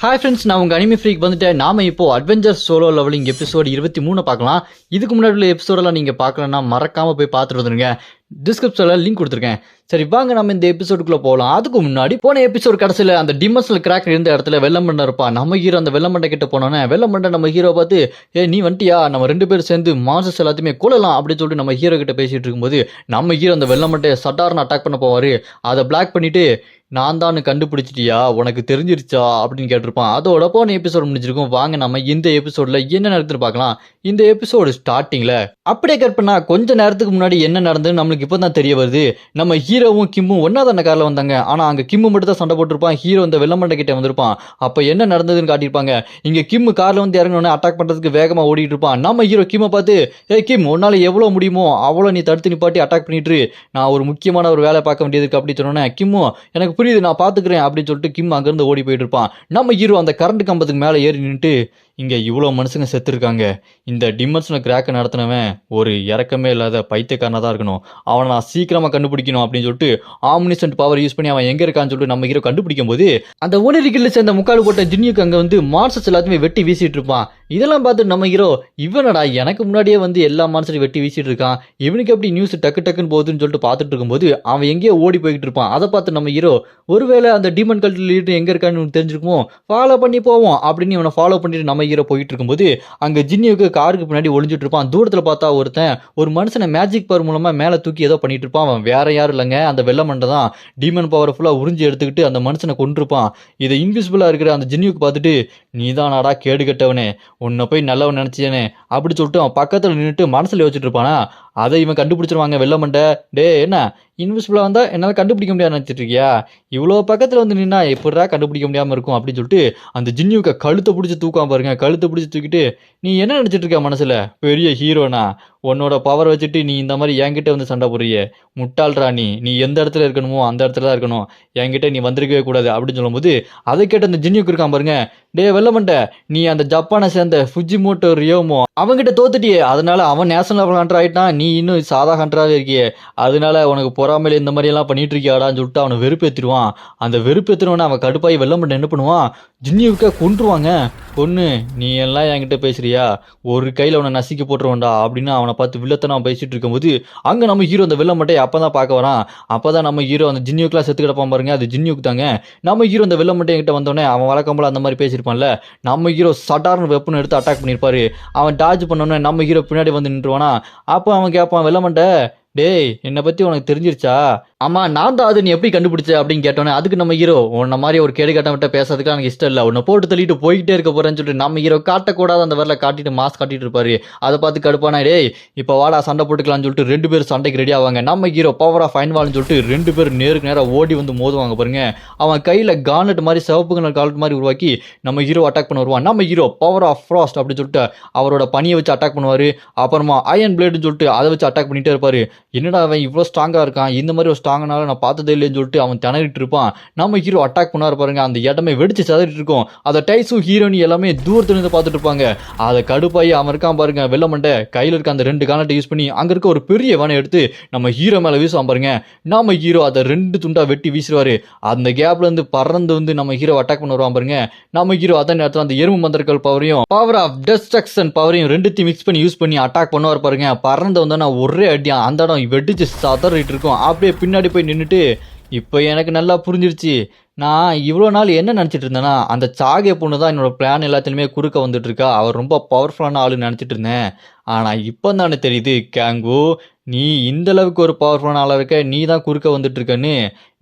Hi friends, நான் உங்கள் anime freak வந்துட்டேன். நாம் இப்போ அட்வென்ச்சர் சோலோ லெவலிங் எபிசோடு 23 பார்க்கலாம். இதுக்கு முன்னாடி உள்ள எபிசோடெல்லாம் நீங்கள் பார்க்கலன்னா மறக்காமல் போய் பார்த்துட்டு வந்துருங்க. டிஸ்கிரிப்ஷனில் லிங்க் கொடுத்துருக்கேன். சரி வாங்க நம்ம இந்த எபிசோடுக்குள்ளே போகலாம். அதுக்கு முன்னாடி போன எபிசோடு கடைசியில் அந்த டிமன்ஷனல் கிராக் இருந்த இடத்துல வெள்ளமண்டை இருப்பான். நம்ம ஹீரோ அந்த வெள்ளமண்டை கிட்ட போனோன்னே வெள்ளமண்டை நம்ம ஹீரோ பார்த்து நீ வந்துட்டியா, நம்ம 2 பேரும் சேர்ந்து மான்ஸ்டர்ஸ் எல்லாத்தையுமே கொள்ளலாம் அப்படின்னு சொல்லிட்டு நம்ம ஹீரோ கிட்ட பேசிட்டு இருக்கும்போது நம்ம ஹீரோ அந்த வெள்ளமண்டையை சட்டார்னு அட்டாக் பண்ண போவார். அதை பிளாக் பண்ணிட்டு நான் தான் கண்டுபிடிச்சிட்டியா, உனக்கு தெரிஞ்சிருச்சா அப்படின்னு கேட்டிருப்பான். அதோட போன எபிசோடு முடிஞ்சிருக்கும். வாங்க நம்ம இந்த எபிசோட்ல என்ன நடக்குதுன்னு பார்க்கலாம். இந்த எபிசோடு ஸ்டார்டிங்ல அப்படியே கட் பண்ணா கொஞ்ச நேரத்துக்கு முன்னாடி என்ன நடந்ததுன்னு நம்மளுக்கு இப்போ தான் தெரிய வருது. நம்ம ஹீரோவும் கிம்மும் ஒன்னா தானே காரில் வந்தாங்க. ஆனா அங்க கிம்மு மட்டும் தான் சண்டை போட்டிருப்பான். ஹீரோ இந்த வெள்ளமண்டை கிட்ட வந்திருப்பான். அப்ப என்ன நடந்ததுன்னு காட்டியிருப்பாங்க. இங்க கிம்மு கார்ல வந்து இறங்கினோடனே அட்டாக் பண்றதுக்கு வேகமா ஓடிட்டு இருப்பான். நம்ம ஹீரோ கிம்மை பார்த்து கிம், உன்னால எவ்வளவு முடியுமோ அவ்வளோ நீ தடுத்து நிப்பாட்டி அட்டாக் பண்ணிட்டு நான் ஒரு முக்கியமான ஒரு வேலை பார்க்க வேண்டியது இருக்கு அப்படின்னு சொன்னோன்னே கிம்மும் எனக்கு புரியுது, நான் பாத்துக்கிறேன் அப்படின்னு சொல்லிட்டு கிம் அங்கிருந்து ஓடி போயிட்டு இருப்பான். நம்ம ஹீரோ அந்த கரண்ட் கம்பத்துக்கு மேலே ஏறி நின்றுட்டு இங்க இவ்வளோ மனுஷங்க செத்து இருக்காங்க, இந்த டிமென்ஷனல் கிராக்கை நடத்தினவன் ஒரு இறக்கமே இல்லாத பைத்தியக்காரனா தான் இருக்கணும், அவனை நான் சீக்கிரமா கண்டுபிடிக்கணும் அப்படின்னு சொல்லிட்டு ஆம்னிசன்ட் பவர் யூஸ் பண்ணி அவன் எங்க இருக்கான்னு சொல்லிட்டு நம்ம ஹீரோ கண்டுபிடிக்கும் போது அந்த ஒளிரிக்கல்ல சேர்ந்த முக்கால் போட்ட ஜின்னியுக்கு அங்க வந்து மான்ஸ்டர்ஸ் எல்லாத்தையுமே வெட்டி வீசிட்டு இருப்பான். இதெல்லாம் பார்த்து நம்ம ஹீரோ இவனடா எனக்கு முன்னாடியே வந்து எல்லா மான்ஸ்டரையும் வெட்டி வீசிட்டு இருக்கான், இவனுக்கு எப்படி நியூஸ் டக்கு டக்குன்னு போகுதுன்னு சொல்லிட்டு பார்த்துட்டு இருக்கும்போது அவன் எங்கேயோ ஓடி போய்கிட்டு இருப்பான். அதை பார்த்து நம்ம ஹீரோ ஒருவேளை அந்த டீமன் கல்ட் லீடர் எங்க இருக்கான்னு தெரிஞ்சிருக்குமோ, ஃபாலோ பண்ணி போவோம் அப்படின்னு இவனை ஃபாலோ பண்ணிட்டு நம்ம ஹீரோ போயிட்டு இருக்கும்போது அங்க ஜின்னியுக்கு காருக்கு பின்னாடி ஒளிஞ்சிட்டு இருப்பான். தூரத்துல பார்த்தா ஒருத்தன் ஒரு மனுஷனை மேஜிக் பவர் மூலமா மேல தூக்கி ஏதோ பண்ணிட்டு இருப்பான். அவன் வேற யாரும் இல்லைங்க, அந்த வெள்ளமண்டை தான் டீமன் பவர் ஃபுல்லா உறிஞ்சி எடுத்துக்கிட்டு அந்த மனுஷனை கொண்டிருப்பான். இதை இன்விசிபிளா இருக்கிற அந்த ஜின்னியுக்கு பார்த்துட்டு நீதானாடா கேடு கெட்டவனே, உன்னை போய் நல்லவன் நினைச்சியனே அப்படி சொல்லிட்டு அவன் பக்கத்துல நின்றுட்டு மனசுல யோசிச்சுட்டு இருப்பானா. அதை இவன் கண்டுபிடிச்சிருவாங்க. வெள்ளமண்டை டே என்ன இன்விசிபிளா வந்தா என்னால் கண்டுபிடிக்க முடியாது நினைச்சிட்டு இருக்கியா, இவ்வளோ பக்கத்தில் வந்து நின்னா எப்படா கண்டுபிடிக்க முடியாமல் இருக்கும் அப்படின்னு சொல்லிட்டு அந்த ஜின்னியுக்க கழுத்தை பிடிச்சி தூக்காம பாருங்க. கழுத்தை பிடிச்சி தூக்கிட்டு நீ என்ன நினச்சிட்டு இருக்க மனசுல, பெரிய ஹீரோனா, உன்னோட பவர் வச்சுட்டு நீ இந்த மாதிரி என்கிட்ட வந்து சண்டை போடுறிய, முட்டாள்ரா நீ எந்த இடத்துல இருக்கணுமோ அந்த இடத்துல தான் இருக்கணும், என்கிட்ட நீ வந்திருக்கவே கூடாது அப்படின்னு சொல்லும்போது அதை கேட்டு அந்த ஜின்னியுக்கு இருக்கான் பாருங்க. டே வெள்ளமண்டை, நீ அந்த ஜப்பானை சேர்ந்த ஃபுஜிமோட்டோ ரியோமோ அவங்ககிட்ட தோத்துட்டியே, அதனால அவன் நேஷனல் லெவல் ஹண்டர் ஆகிட்டான், நீ இன்னும் சாதா ஹண்டராகவே இருக்கியே, அதனால உனக்கு பொறாமையில இந்த மாதிரி எல்லாம் பண்ணிட்டு இருக்கியாடான்னு சொல்லிட்டு அவனை வெறுப்பேற்றிடுவான். அந்த வெறுப்பேற்றினவன அவன் கடுப்பாய் வெள்ளமண்டை என்ன பண்ணுவான், ஜின்னியுக்க கொன்றுவாங்க. பொண்ணு நீ எல்லாம் என்கிட்ட பேசுறியா, ஒரு கையில் அவனை நசுக்கி போட்டுருவான்டா அப்படின்னு அவனை பார்த்து வில்லத்தனை அவன் பேசிட்டு இருக்கும்போது அங்கே நம்ம ஹீரோ அந்த வெள்ளமட்டையை அப்போ தான் பார்க்க வரான். அப்போ தான் நம்ம ஹீரோ அந்த ஜின்னியுக்கெலாம் செத்து கிடப்பான் பாருங்க. அது ஜின்னியுக்கு தாங்க. நம்ம ஹீரோ அந்த வெள்ளமட்டை என்கிட்ட வந்தோடனே அவன் வழக்கம் போல அந்த மாதிரி பேசியிருப்பான்ல, நம்ம ஹீரோ சட்டார்னு வெப்பன் எடுத்து அட்டாக் பண்ணியிருப்பாரு. அவன் டார்ஜ் பண்ணோன்னே நம்ம ஹீரோ பின்னாடி வந்து நின்றுவானா. அப்போ அவன் கேட்பான் வெள்ளமண்டை, டேய் என்னை பற்றி உனக்கு தெரிஞ்சிருச்சா, ஆமாம் நான் தான், அது நீ எப்படி கண்டுபிடிச்ச அப்படின்னு கேட்டோன்னே அதுக்கு நம்ம ஹீரோ உன்ன மாதிரி ஒரு கேடு கட்டவிட்ட பேசுறதுக்கு எனக்கு இஷ்டம் இல்லை, உன்னை போட்டு தள்ளிட்டு போய்கிட்டே இருக்க போறேன்னு சொல்லிட்டு நம்ம ஹீரோ காட்டக்கூடாது அந்த வரல காட்டிட்டு மாஸ்க் காட்டிட்டு இருப்பாரு. அதை பார்த்து கடுப்பானா, டேய் இப்போ வாடா சண்டை போட்டுக்கலாம்னு சொல்லிட்டு 2 பேர் சண்டைக்கு ரெடி ஆவாங்க. நம்ம ஹீரோ பவர் ஆஃப் ஃபைன்வால்னு சொல்லிட்டு 2 பேர் நேருக்கு நேராக ஓடி வந்து மோதுவாங்க பாருங்க. அவன் கையில் கார்னட் மாதிரி சிவப்பு கலர் காலட் மாதிரி உருவாக்கி நம்ம ஹீரோ அட்டாக் பண்ண வருவான். நம்ம ஹீரோ பவர் ஆஃப் ஃப்ராஸ்ட் அப்படின்னு சொல்லிட்டு அவரோட பனியை வச்சு அட்டாக் பண்ணுவார். அப்புறமா அயன் பிளேடுன்னு சொல்லிட்டு அதை வச்சு அட்டாக் பண்ணிட்டே இருப்பாரு. என்னடா அவன் இவ்வளோ ஸ்ட்ராங்காக இருக்கான், இந்த மாதிரி ஒரு ஸ்ட்ராங்கனால நான் பார்த்ததே இல்லைன்னு சொல்லிட்டு அவன் திணறிட்டு இருப்பான். நம்ம ஹீரோ அட்டாக் பண்ணாரு பாருங்க. அந்த இடமே வெடிச்சு சதறிட்டு இருக்கும். அதை டைஸும் ஹீரோனி எல்லாமே தூரத்துல இருந்து பார்த்துட்டு இருப்பாங்க. அதை கடுப்பாயி அவன் இருக்கான் பாருங்க வெள்ளமண்டை, கையில் இருக்க அந்த 2 காலட்டை யூஸ் பண்ணி அங்க இருக்க ஒரு பெரிய வனை எடுத்து நம்ம ஹீரோ மேல வீசுவான் பாருங்க. நம்ம ஹீரோ அதை 2 துண்டா வெட்டி வீசுவாரு. அந்த கேப்ல இருந்து பறந்து வந்து நம்ம ஹீரோ அட்டாக் பண்ண வருவான் பாருங்க. நம்ம ஹீரோ அதே நேரத்தில் அந்த எறும்பு மந்திரங்கள் பவரையும் பவர் ஆஃப் டெஸ்ட்ரக்ஷன் பவரையும் 2த்தையும் மிக்ஸ் பண்ணி யூஸ் பண்ணி அட்டாக் பண்ணுவார் பாருங்க. பறந்து வந்தோன்னா ஒரே அடியா அந்த இடம் வெடிச்சு சதறிட்டு இருக்கும். அப்படியே பின்னாடி போய் நின்றுட்டு இப்போ எனக்கு நல்லா புரிஞ்சிருச்சு, நான் இவ்வளோ நாள் என்ன நினச்சிட்டு இருந்தேன்னா அந்த சாகே பொண்ணு தான் என்னோட பிளான் எல்லாத்துலேயுமே குறுக்க வந்துட்டு இருக்கா, அவர் ரொம்ப பவர்ஃபுல்லான ஆளுன்னு நினச்சிட்டு இருந்தேன். ஆனால் இப்போ தானே தெரியுது கேங்கு, நீ இந்த அளவுக்கு ஒரு பவர்ஃபுல்லான ஆளாக இருக்க, நீ தான் குறுக்க வந்துட்டு இருக்கன்னு,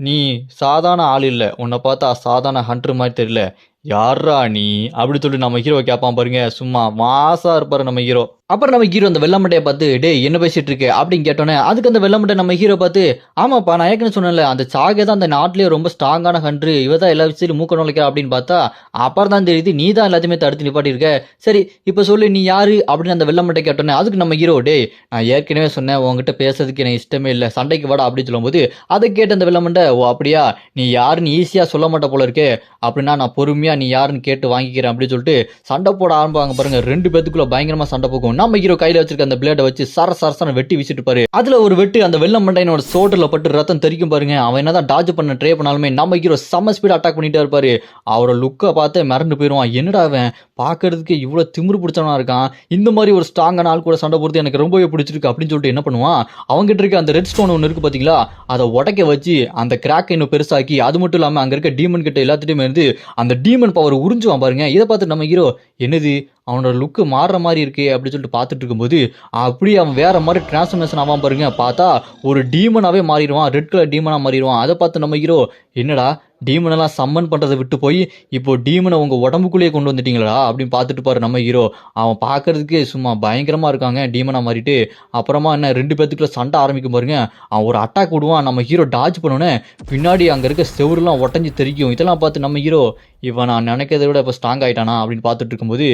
நீ சாதாரண ஆள் இல்லை, உன்னை பார்த்தா சாதாரண ஹண்டர் மாதிரி தெரியல, யாரா நீ அப்படி சொல்லிட்டு நம்ம ஹீரோ கேட்பான் பாருங்க. சும்மா மாசா இருப்பாரு நம்ம ஹீரோ. அப்புறம் நம்ம ஹீரோ அந்த வெள்ளமட்டையை பார்த்து டே என்ன பேசிட்டு இருக்கு அப்படின்னு கேட்டோன்னே அதுக்கு அந்த வெள்ளமட்டை நம்ம ஹீரோ பார்த்து ஆமாப்பா நான் ஏற்கனவே சொன்னேன்ல அந்த சாகே தான் அந்த நாட்டிலேயே ரொம்ப ஸ்ட்ராங்கான ஹண்ட்ரு, இவ தான் எல்லா விஷயத்தையும் மூக்க நுழைக்கிறா அப்படின்னு பார்த்தா அப்புறம் தான் தெரியுது நீ தான் எல்லாத்தையுமே தடுத்து நிப்பாட்டியிருக்க, சரி இப்போ சொல்லு நீ யாரு அப்படின்னு அந்த வெள்ளமட்டை கேட்டோன்னே அதுக்கு நம்ம ஹீரோ டே நான் ஏற்கனவே சொன்னேன் உங்ககிட்ட பேசுறதுக்கு எனக்கு இஷ்டமே இல்லை, சண்டைக்கு வாடா அப்படின்னு சொல்லும்போது அதை கேட்டு அந்த வெள்ளமட்டை ஓ அப்படியா, நீ யாருன்னு ஈஸியாக சொல்ல மாட்ட போல இருக்கே, அப்படின்னா நான் பொறுமையாக நீ யாருன்னு கேட்டு வாங்கிக்கிறேன் அப்படின்னு சொல்லிட்டு சண்டை போட ஆரம்பிப்பாங்க பாருங்க. ரெண்டு பேத்துக்குள்ள பயங்கரமாக சண்டை போகும். நம்ம ஹீரோ கையில் வச்சிருக்க அந்த பிளேடை வச்சு சரசரசன வெட்டி வீசிட்டு இருப்பாரு. அதில் ஒரு வெட்டு அந்த வெள்ளை மண்டையனோட சோட்டில் பட்டு ரத்தம் தெரிக்கும் பாருங்க. அவன் என்னதான் டாஜ் பண்ண ட்ரை பண்ணாலுமே நம்ம ஹீரோ செம்ம ஸ்பீட் அட்டாக் பண்ணிட்டே இருப்பாரு. அவரோட லுக்கை பார்த்து மிரண்டு போயிடுவான். என்னடா அவன் பார்க்கறதுக்கு இவ்வளோ திமிரு பிடிச்சவனா இருக்கான், இந்த மாதிரி ஒரு ஸ்ட்ராங்கான ஆள் கூட சண்டை போடுறது எனக்கு ரொம்பவே பிடிச்சிருக்கு அப்படின்னு சொல்லிட்டு என்ன பண்ணுவான், அவங்ககிட்ட இருக்க அந்த ரெட் ஸ்டோன் ஒன்று இருக்கு பார்த்தீங்களா, அதை உடைக்க வச்சு அந்த கிராக் இன்னும் பெருசாக்கி, அது மட்டும் இல்லாமல் அங்கே இருக்க டீமன் கிட்ட எல்லாத்துட்டையுமே இருந்து அந்த டீமன் பவர் உறிஞ்சுவான் பாருங்க. இதை பார்த்து நம்ம ஹீரோ என்னது அவனோட லுக்கு மாறுற மாதிரி இருக்கே அப்படின்னு சொல்லிட்டு பார்த்துட்டு இருக்கும்போது அப்படியே அவன் வேற மாதிரி டிரான்ஸ்ஃபர்மேஷன் ஆவான் பாருங்க. பார்த்தா ஒரு டீமனாகவே மாறிடுவான், ரெட் கலர் டீமனாக மாறிடுவான். அதை பார்த்து நம்ம ஹீரோ என்னடா டீமனெல்லாம் சம்மன் பண்ணுறதை விட்டு போய் இப்போ டீமனை உங்கள் உடம்புக்குள்ளேயே கொண்டு வந்துட்டீங்களா அப்படின்னு பார்த்துட்டு பாரு நம்ம ஹீரோ. அவன் பார்க்கறதுக்கே சும்மா பயங்கரமாக இருக்காங்க டீமனாக மாறிட்டு. அப்புறமா என்ன ரெண்டு பேத்துக்குள்ள சண்டை ஆரம்பிக்கும் பாருங்க. அவன் ஒரு அட்டாக் விடுவான், நம்ம ஹீரோ டாஜ் பண்ணோன்னே பின்னாடி அங்கே இருக்க செவருலாம் ஒட்டஞ்சி தெரிக்கும். இதெல்லாம் பார்த்து நம்ம ஹீரோ இவன் நான் நினைக்கிறத விட இப்போ ஸ்ட்ராங் ஆகிட்டானா அப்படின்னு பார்த்துட்டு இருக்கும்போது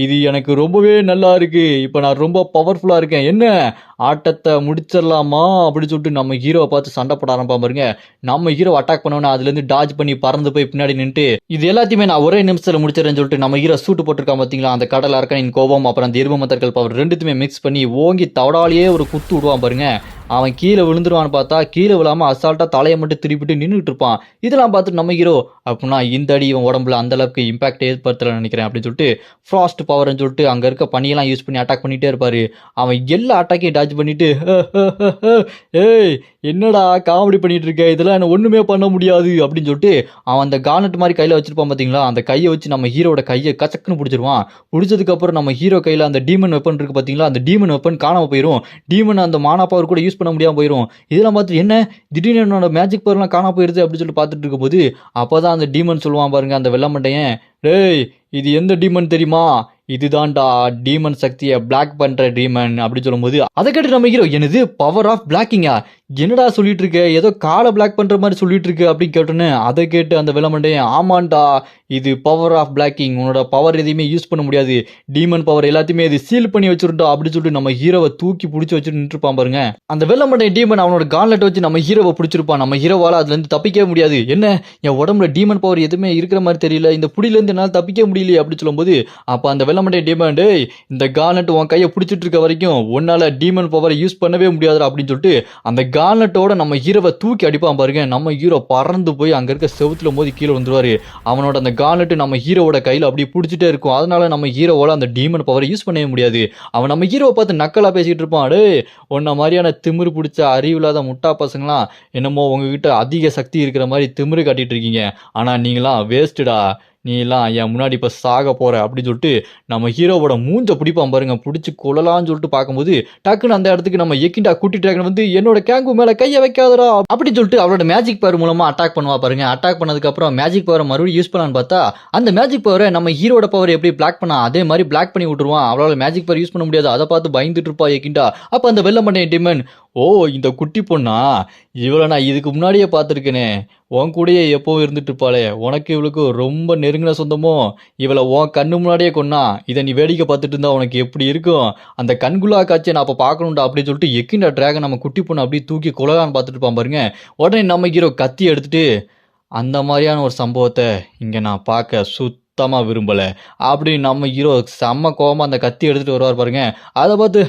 இது எனக்கு ரொம்பவே நல்லா இருக்கு, இப்போ நான் ரொம்ப பவர்ஃபுல்லாக இருக்கேன், என்ன ஆட்டத்தை முடிச்சிடலாமா அப்படின்னு சொல்லிட்டு நம்ம ஹீரோவை பார்த்து சண்டை போட ஆரம்பிப்பா பாருங்க. நம்ம ஹீரோ அட்டாக் பண்ணோன்னே அதுலேருந்து டாஜ் பண்ணி பறந்து போய் பின்னாடி நின்று இது எல்லாத்தையுமே நான் ஒரே நிமிஷத்தில் முடிச்சிடறேன்னு சொல்லிட்டு நம்ம ஹீரோ சூட்டு போட்டிருக்கான் பார்த்தீங்களா. அந்த கடல் அரக்கனின் கோபம் அப்புறம் அந்த எரும மத்தர்கள் பவர் ரெண்டுத்துமே மிக்ஸ் பண்ணி ஓங்கி தவடாலேயே ஒரு குத்து விடுவான் பாருங்க. அவன் கீழே விழுந்துருவான்னு பார்த்தா கீழே விழாமல் அசால்ட்டாக தலையை மட்டும் திருப்பிட்டு நின்றுட்டு இருப்பான். இதெல்லாம் பார்த்துட்டு நம்ம ஹீரோ அப்படின்னா இந்த அடி இவன் உடம்புல அந்த அளவுக்கு இம்பாக்ட் ஏற்படுத்தலை நினைக்கிறேன் அப்படின்னு சொல்லிட்டு ஃப்ராஸ்ட் பவர்னு சொல்லிட்டு அங்கே இருக்க பனியெல்லாம் யூஸ் பண்ணி அட்டாக் பண்ணிகிட்டே இருப்பார். அவன் எல்லா அட்டாக்கையும் டாச் பண்ணிட்டு ஏய் என்னடா காமெடி பண்ணிட்டு இருக்க, இதெல்லாம் என்ன ஒன்றுமே பண்ண முடியாது அப்படின்னு சொல்லிட்டு அவன் அந்த கார்னட் மாதிரி கையில் வச்சிருப்பான் பார்த்தீங்களா. அந்த கையை வச்சு நம்ம ஹீரோட கையை கச்சக்குன்னு பிடிச்சிருவான். பிடிச்சதுக்கப்புறம் நம்ம ஹீரோ கையில் அந்த டீமன் வெப்பன் இருக்குது பார்த்தீங்களா, அந்த டீமன் வெப்பன் காணாமல் போயிடும். டீமன் அந்த மானா பவர் கூட யூஸ் பண்ண முடியாமல் போயிடும். இதெல்லாம் பார்த்து என்ன திடீர்னு என்னோட மேஜிக் பவர்லாம் காணாம போயிருது அப்படின்னு சொல்லிட்டு பார்த்துட்டு இருக்கும்போது அப்போ தான் அந்த டீமன் சொல்லுவான் பாருங்க, அந்த வெள்ளை மண்டையன், டேய் இது எந்த டீமன் தெரியுமா, இதுதான்டா டீமன் சக்தியை பிளாக் பண்ற டீமன் அப்படின்னு சொல்லும்போது அதை கேட்டு நம்ம ஹீரோ என்னது பவர் ஆஃப் பிளாக்கிங்கா, என்னடா சொல்லிட்டு இருக்க, ஏதோ காலை பிளாக் பண்ற மாதிரி சொல்லிட்டு இருக்கு அப்படின்னு கேட்டோன்னு அதை கேட்டு அந்த வெள்ளமண்டையன் ஆமாண்டா இது பவர் ஆஃப் பிளாக்கிங், உன்னோட பவர் எதையுமே யூஸ் பண்ண முடியாது, டீமன் பவர் எல்லாத்தையுமே இது சீல் பண்ணி வச்சிருந்தோம் அப்படின்னு சொல்லிட்டு நம்ம ஹீரோவை தூக்கி பிடிச்சி வச்சுட்டு நின்றுப்பான் பாருங்க. அந்த வெள்ளமண்டையன் டீமன் அவனோட கான்லெட் வச்சு நம்ம ஹீரோவை பிடிச்சிருப்பான். நம்ம ஹீரோவால அதுல இருந்து தப்பிக்கவே முடியாது. என்ன என் உடம்புல டீமன் பவர் எதுவுமே இருக்கிற மாதிரி தெரியல, இந்த புடியில இருந்து என்னால் தப்பிக்க முடியல அப்படின்னு சொல்லும்போது அப்ப அந்த வெள்ளமண்டையன் டீமன், டேய் இந்த கான்லெட் உன் கையை பிடிச்சிட்டு இருக்க வரைக்கும் உன்னால டீமன் பவரை யூஸ் பண்ணவே முடியாதுடா அப்படின்னு சொல்லிட்டு அந்த கான்லெட்டோட நம்ம ஹீரோவை தூக்கி அடிப்பான் பாருங்க. நம்ம ஹீரோ பறந்து போய் அங்க இருக்க செவுத்துல மோதி கீழே வந்துருவாரு. அவனோட அந்த கான்லெட் நம்ம ஹீரோவோட கையில அப்படியே பிடிச்சிட்டே இருக்கும். அதனால நம்ம ஹீரோவோட அந்த டீமன் பவரை யூஸ் பண்ணவே முடியாது. அவன் நம்ம ஹீரோவை பார்த்து நக்கலா பேசிட்டு இருப்பான், டே உன்ன மாதிரியான திமிரு பிடிச்ச அறிவில்லாத முட்டா பசங்களாம் என்னமோ உங்ககிட்ட அதிக சக்தி இருக்கிற மாதிரி திமிரு காட்டிட்டு இருக்கீங்க, ஆனா நீங்களாம் வேஸ்ட்டுடா, நீ எல்லாம் என் முன்னாடி இப்போ சாக போற அப்படின்னு சொல்லிட்டு நம்ம ஹீரோவோட மூஞ்ச பிடிப்பான் பாருங்க. பிடிச்சி கொள்ளலான்னு சொல்லிட்டு பார்க்கும்போது டக்குன்னு அந்த இடத்துக்கு நம்ம எக்கிண்டா குட்டி டிராகன் வந்து என்னோட கேங்கு மேல கையை வைக்காதடா அப்படின்னு சொல்லிட்டு அவரோட மேஜிக் பவர் மூலமா அட்டாக் பண்ணுவா பாருங்க. அட்டாக் பண்ணதுக்கு அப்புறம் மேஜிக் பவரை மறுபடியும் யூஸ் பண்ணலான்னு பார்த்தா அந்த மேஜிக் பவரை நம்ம ஹீரோட பவர் எப்படி பிளாக் பண்ணா அதே மாதிரி பிளாக் பண்ணி விட்டுருவான். அவளால் மேஜிக் பவர் யூஸ் பண்ண முடியாது. அதை பார்த்து பயந்துட்டு இருப்பா எக்கிண்டா. அப்ப அந்த வெள்ளை மண்டையன் டிமன், ஓ இந்த குட்டி பொண்ணா, இவளை நான் இதுக்கு முன்னாடியே பார்த்துருக்கேனே, உன் கூடயே எப்பவும் இருந்துட்டு இருப்பாளே, உனக்கு இவளுக்கு ரொம்ப நெருங்கின சொந்தமோ, இவளை உன் கண்ணு முன்னாடியே கொன்னா, இதை நீ வேடிக்கை பார்த்துட்டு இருந்தா உனக்கு எப்படி இருக்கும், அந்த கண்குள்ளா காட்சியை நான் அப்போ பார்க்கணும்டா அப்படின்னு சொல்லிட்டு எக்கிண்டா டிராகன் நம்ம குட்டி பொண்ணு அப்படியே தூக்கி கொலகான்னு பார்த்துட்டு இருப்பான் பாருங்க. உடனே நம்ம ஹீரோ கத்தி எடுத்துட்டு அந்த மாதிரியான ஒரு சம்பவத்தை இங்கே நான் பார்க்க சுத்தமாக விரும்பலை அப்படின்னு நம்ம ஹீரோ செம்ம கோவமாக அந்த கத்தி எடுத்துகிட்டு வருவார் பாருங்க. அதை பார்த்து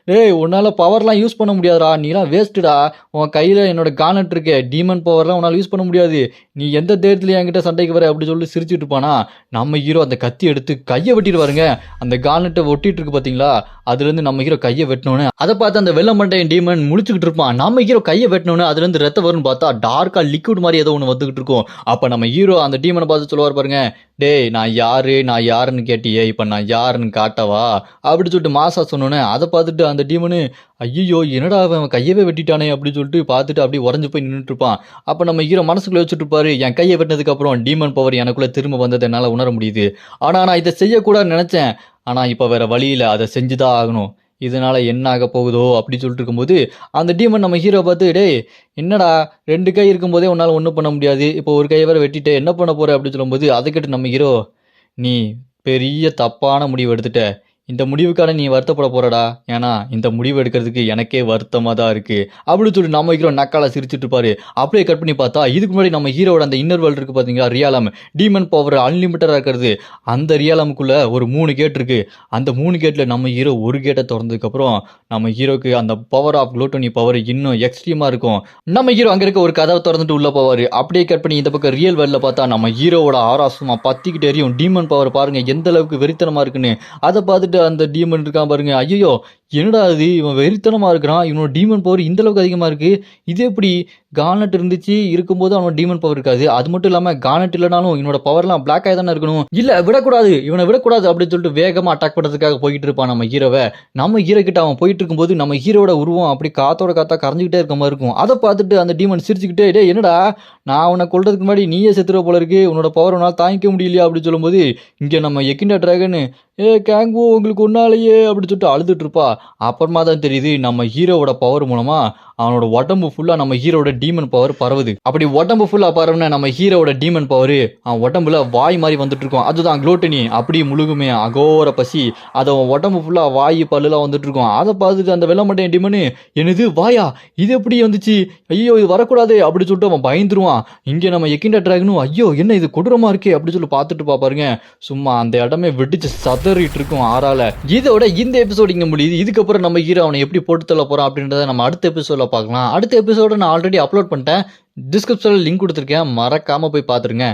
டேய் உன்னால் பவர்லாம் யூஸ் பண்ண முடியாதுடா, நீலாம் வேஸ்ட்டுடா, உன் கையில் என்னோட கானட் இருக்கே, டீமன் பவர்லாம் உன்னால் யூஸ் பண்ண முடியாது, நீ எந்த தேர்தலையும் என்கிட்ட சண்டைக்கு வர அப்படி சொல்லி சிரிச்சுட்டு இருப்பானா. நம்ம ஹீரோ அந்த கத்தி எடுத்து கையை வெட்டிடுவாருங்க. அந்த கானட்டை ஒட்டிட்டு இருக்கு பார்த்தீங்களா, அதுலேருந்து நம்ம ஹீரோ கையை வெட்டினோன்னு அதை பார்த்து அந்த வெள்ளை மண்டையன் டீமன் முழிச்சுக்கிட்டு இருப்பான். நம்ம ஹீரோ கையை வெட்டினோன்னு அதுலேருந்து ரத்தம் வரும்னு பார்த்தா டார்க்காக லிக்விட் மாதிரி ஏதோ ஒன்று வந்துகிட்டு இருக்கும். அப்போ நம்ம ஹீரோ அந்த டீமனை பார்த்து சொல்லுவார் பாருங்க, டேய் நான் யாருன்னு கேட்டியே, இப்போ நான் யாருன்னு காட்டவா அப்படின்னு சொல்லிட்டு மாசா சொன்னோன்னே அதை பார்த்துட்டு அந்த டீமனு ஐயோ என்னடா அவன் கையவே வெட்டிட்டானே அப்படின்னு சொல்லிட்டு பார்த்துட்டு அப்படியே உறைஞ்சு போய் நின்றுட்டு இருப்பான். அப்போ நம்ம ஹீரோ மனசுக்குள்ளே வச்சுட்டு இருப்பாரு, என் கையை வெட்டினதுக்கு அப்புறம் டீமன் பவர் எனக்குள்ளே திரும்ப வந்ததை என்னால் உணர முடியுது, ஆனால் நான் இதை செய்யக்கூடாதுன்னு நினச்சேன், ஆனால் இப்போ வேற வழியில் அதை செஞ்சுதான் ஆகணும், இதனால என்ன ஆக போகுதோ அப்படி சொல்லிட்டு இருக்கும்போது அந்த டீமன் நம்ம ஹீரோ பார்த்து, டேய் என்னடா 2 கை இருக்கும்போதே உன்னால் ஒன்றும் பண்ண முடியாது, இப்போ ஒரு கையை வேற வெட்டிட்டு என்ன பண்ண போற அப்படின்னு சொல்லும்போது அதை கேட்டு நம்ம ஹீரோ, நீ பெரிய தப்பான முடிவு எடுத்துட்ட, இந்த முடிவுக்கான நீ வருத்தப்பட போறடா, ஏன்னா இந்த முடிவு எடுக்கிறதுக்கு எனக்கே வருத்தமாக தான் இருக்கு அப்படின்னு சொல்லி நம்ம ஹீரோ நக்கால சிரிச்சுட்டு இருப்பாரு. அப்படியே கட் பண்ணி பார்த்தா இதுக்கு முன்னாடி நம்ம ஹீரோட அந்த இன்னர் வேர்ல்டு இருக்கு பார்த்தீங்களா, ரியாலம் டீமன் பவர் அன்லிமிட்டடாக இருக்கிறது. அந்த ரியாலமுக்குள்ள ஒரு 3 கேட் இருக்கு. அந்த 3 கேட்ல நம்ம ஹீரோ ஒரு கேட்டை திறந்ததுக்கப்புறம் நம்ம ஹீரோக்கு அந்த பவர் ஆஃப் குளோட்டனி பவர் இன்னும் எக்ஸ்ட்ரீமா இருக்கும். நம்ம ஹீரோ அங்க இருக்க ஒரு கதவை திறந்துட்டு உள்ள போவாரு. அப்படியே கட் பண்ணி இந்த பக்கம் ரியல் வேர்ல்ட்ல பார்த்தா நம்ம ஹீரோவோட ஆரா சும்மா பத்திக்கிட்டு எரியும். டீமன் பவர் பாருங்க எந்த அளவுக்கு வெறித்தனமா இருக்குன்னு. அதை பார்த்துட்டு அந்த டீமன் இருக்கான் பாருங்க, ஐயோ என்னடா இது, இவன் வெறித்தனமா இருக்கிறான், இவனோட டீமன் பவர் இந்த அளவுக்கு அதிகமா இருக்கு, இது எப்படி கார்னட் இருந்துச்சு இருக்கும்போது அவனோட டீமன் பவர் இருக்காது, அது மட்டும் இல்லாம கார்னட் இல்லைனாலும் இவனோட பவர்லாம் பிளாக் ஆகி தானே இருக்கணும், இல்ல விடக்கூடாது இவனை விடக்கூடாது அப்படின்னு சொல்லிட்டு வேகமா அட்டாக் பண்றதுக்காக போயிட்டு இருப்பான் நம்ம ஹீரோவை. நம்ம ஹீரோ கிட்ட அவன் போயிட்டு இருக்கும்போது நம்ம ஹீரோட உருவம் அப்படி காத்தோட காத்தா கரைஞ்சிக்கிட்டே இருக்க மாதிரி இருக்கும். அதை பார்த்துட்டு அந்த டீமன் சிரிச்சுக்கிட்டே, டே என்னடா நான் உன்னை கொல்றதுக்கு முன்னாடி நீயே செத்துருவ போல இருக்கு, உன்னோட பவர் உன்னால் தாங்கிக்க முடியலையா அப்படின்னு சொல்லும்போது இங்க நம்ம எக்கிண்டா டிராகன், கேங்கு உங்களுக்கு ஒன்னாலேயே அப்படின்னு சொல்லிட்டு அழுதுட்டு இருப்பா. அப்புறமா தான் தெரியுது நம்ம ஹீரோவோட பவர் மூலமா அவனோட உடம்பு ஃபுல்லா நம்ம ஹீரோட டீமன் பவர் பரவுது. அப்படி உடம்பு ஃபுல்லா பரவுன நம்ம ஹீரோவோட டீமன் பவர் அவன் உடம்புல வாய் மாதிரி வந்துட்டு இருக்கும். அதுதான் குளோட்டனி. அப்படி முழுகுமே அகோர பசி, அது அவன் உடம்பு ஃபுல்லா வாய் பல்லுலாம் வந்துட்டு இருக்கும். அதை பார்த்துட்டு அந்த வெள்ளமட்டையன் டீமனு, என்னது வாயா, இது எப்படி வந்துச்சு, ஐயோ இது வரக்கூடாது அப்படி சொல்லிட்டு அவன் பயந்துருவான். இங்க நம்ம எக்கிண்டா டிராகனும் ஐயோ என்ன இது கொடூரமா இருக்கே அப்படி சொல்லி பார்த்துட்டு பாப்பாருங்க. சும்மா அந்த இடமே வெடிச்சு சதறிட்டு இருக்கும் ஆறால. இதோட இந்த எபிசோட் இங்க முடியுது. இதுக்கப்புறம் நம்ம ஹீரோ அவனை எப்படி போட்டு தள்ள போறான் அப்படின்றத நம்ம அடுத்த எபிசோட்ல பார்க்கலாம். அடுத்த எபிசோட நான் ஆல்ரெடி அப்லோட் பண்ணிட்டேன், டிஸ்கிரிப்ஷன்ல லிங்க் கொடுத்துருக்கேன், மறக்காம போய் பார்த்துருங்க.